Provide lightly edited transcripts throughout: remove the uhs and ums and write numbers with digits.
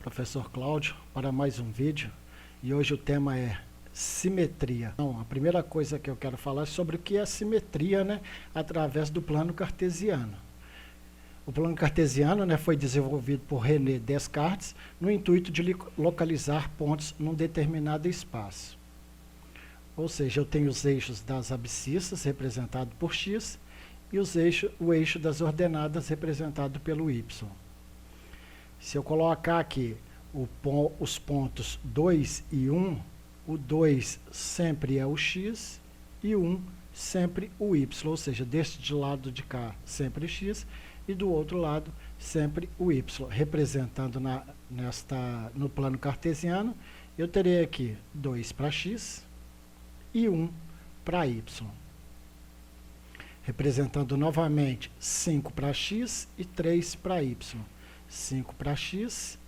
Professor Cláudio, para mais um vídeo, e hoje o tema é simetria. Então, a primeira coisa que eu quero falar é sobre o que é simetria, através do plano cartesiano. O plano cartesiano, foi desenvolvido por René Descartes no intuito de localizar pontos num determinado espaço. Ou seja, eu tenho os eixos das abscissas, representado por x, e o eixo das ordenadas, representado pelo y. Se eu colocar aqui os pontos 2 e 1, o 2 sempre é o x e o 1 sempre o y, ou seja, deste lado de cá sempre o x e do outro lado sempre o y. Representando no plano cartesiano, eu terei aqui 2 para x e 1 para y. Representando novamente 5 para x e 3 para y. 5 para x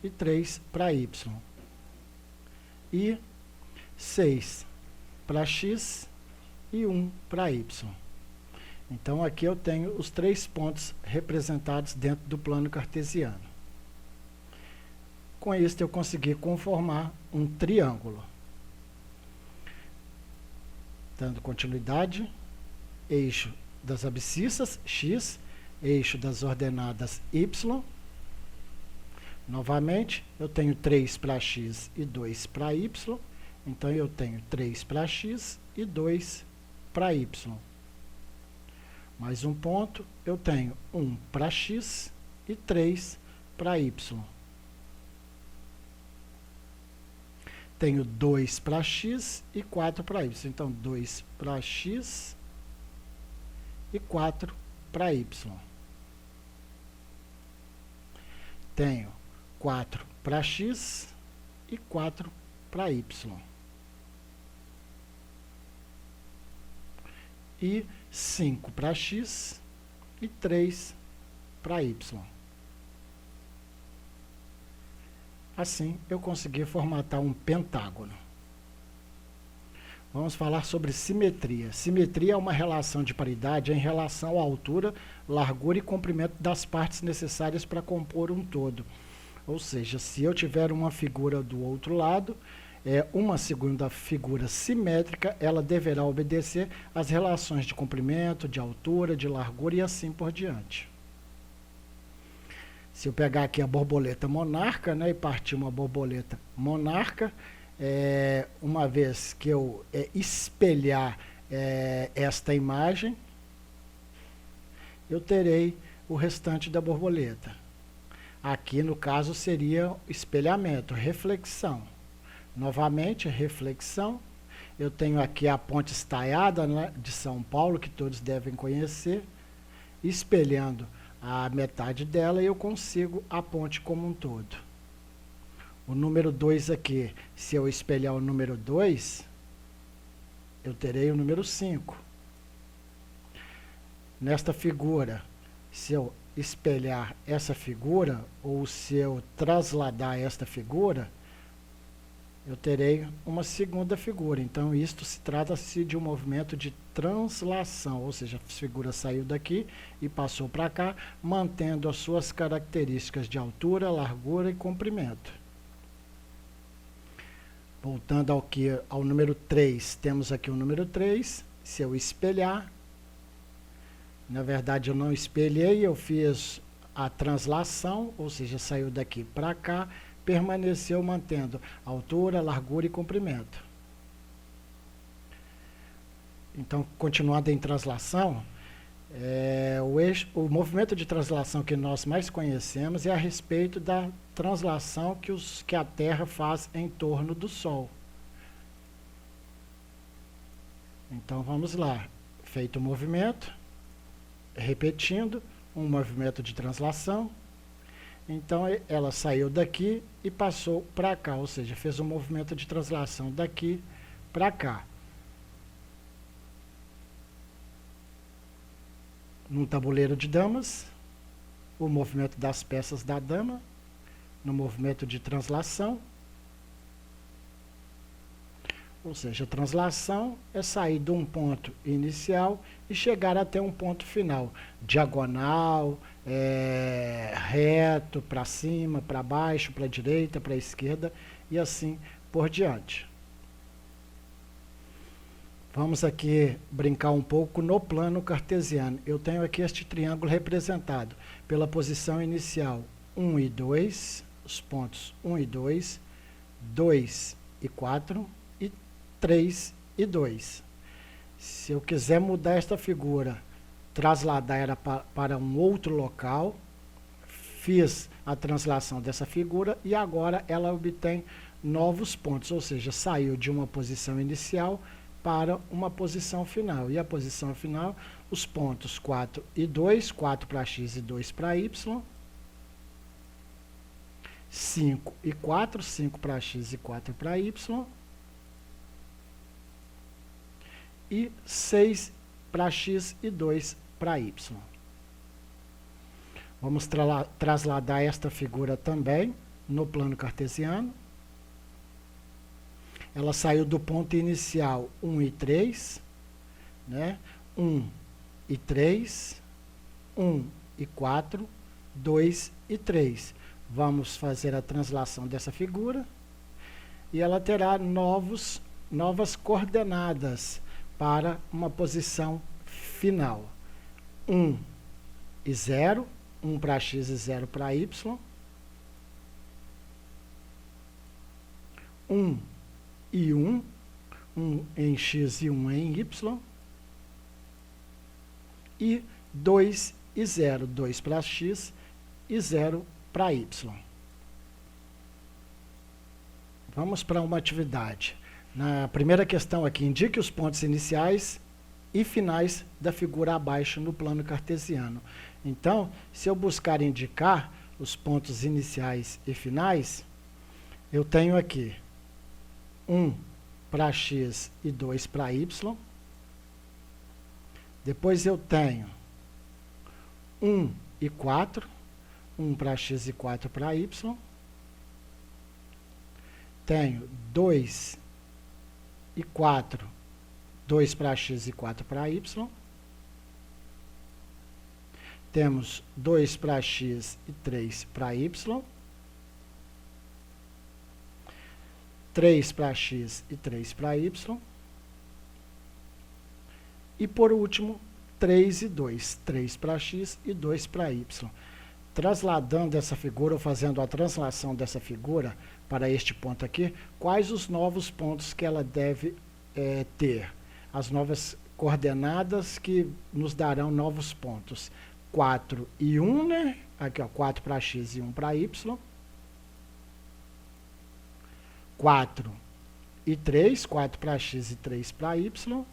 e 3 para y. E 6 para x e 1 para y. Então, aqui eu tenho os 3 pontos representados dentro do plano cartesiano. Com isso, eu consegui conformar um triângulo. Dando continuidade, eixo das abscissas, x, eixo das ordenadas y. Novamente, eu tenho 3 para x e 2 para y. Então, eu tenho 3 para x e 2 para y. Mais um ponto, eu tenho 1 para x e 3 para y. Tenho 2 para x e 4 para y. Então, 2 para x e 4 para y. Tenho 4 para x e 4 para y. E 5 para x e 3 para y. Assim, eu consegui formatar um pentágono. Vamos falar sobre simetria. Simetria é uma relação de paridade em relação à altura, largura e comprimento das partes necessárias para compor um todo. Ou seja, se eu tiver uma figura do outro lado, uma segunda figura simétrica, ela deverá obedecer às relações de comprimento, de altura, de largura e assim por diante. Se eu pegar aqui a borboleta monarca, e partir uma borboleta monarca, uma vez que eu espelhar esta imagem, eu terei o restante da borboleta. Aqui, no caso, seria espelhamento, reflexão. Novamente, reflexão. Eu tenho aqui a ponte estaiada, de São Paulo, que todos devem conhecer. Espelhando a metade dela, eu consigo a ponte como um todo. O número 2 aqui, se eu espelhar o número 2, eu terei o número 5. Nesta figura, se eu espelhar essa figura, ou se eu trasladar esta figura, eu terei uma segunda figura. Então, isto se trata-se de um movimento de translação, ou seja, a figura saiu daqui e passou para cá, mantendo as suas características de altura, largura e comprimento. Voltando ao número 3, temos aqui o número 3. Se eu espelhar, na verdade eu não espelhei, eu fiz a translação, ou seja, saiu daqui para cá, permaneceu mantendo altura, largura e comprimento. Então, continuando em translação, o movimento de translação que nós mais conhecemos é a respeito da translação que a Terra faz em torno do Sol. Então, vamos lá. Feito o movimento, repetindo, um movimento de translação. Então, ela saiu daqui e passou para cá, ou seja, fez um movimento de translação daqui para cá. Num tabuleiro de damas, o movimento das peças da dama, no movimento de translação. Ou seja, a translação é sair de um ponto inicial e chegar até um ponto final. Diagonal, reto, para cima, para baixo, para a direita, para a esquerda e assim por diante. Vamos aqui brincar um pouco no plano cartesiano. Eu tenho aqui este triângulo representado pela posição inicial 1 e 2, os pontos 1 e 2, 2 e 4 e 3 e 2. Se eu quiser mudar esta figura, trasladar ela para um outro local, fiz a translação dessa figura e agora ela obtém novos pontos, ou seja, saiu de uma posição inicial para uma posição final. E a posição final, os pontos 4 e 2, 4 para x e 2 para y, 5 e 4, 5 para x e 4 para y, e 6 para x e 2 para y. Vamos trasladar esta figura também no plano cartesiano. Ela saiu do ponto inicial 1 e 3, né? 1 e 3, 1 e 4, 2 e 3. Vamos fazer a translação dessa figura e ela terá novas coordenadas para uma posição final. 1 e 0, 1 para x e 0 para y. 1 e 1, 1 em x e 1 em y. E 2 e 0, 2 para x e 0 para y. Vamos para uma atividade. Na primeira questão aqui, indique os pontos iniciais e finais da figura abaixo no plano cartesiano. Então, se eu buscar indicar os pontos iniciais e finais, eu tenho aqui 1 para x e 2 para y. Depois eu tenho 1 e 4, 1 para x e 4 para y. Tenho 2 e 4, 2 para x e 4 para y. Temos 2 para x e 3 para y. 3 para x e 3 para y. E por último, 3 e 2. 3 para x e 2 para y. Trasladando essa figura, ou fazendo a translação dessa figura para este ponto aqui, quais os novos pontos que ela deve ter? As novas coordenadas que nos darão novos pontos. 4 e 1, né? Aqui, ó, 4 para x e 1 para y. 4 e 3, 4 para x e 3 para y.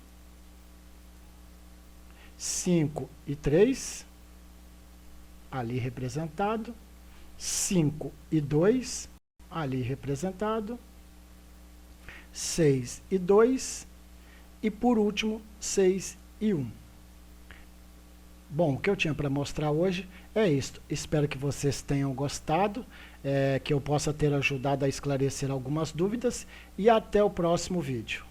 5 e 3, ali representado. 5 e 2, ali representado. 6 e 2. E por último, 6 e 1. Bom, o que eu tinha para mostrar hoje é isso. Espero que vocês tenham gostado, que eu possa ter ajudado a esclarecer algumas dúvidas e até o próximo vídeo.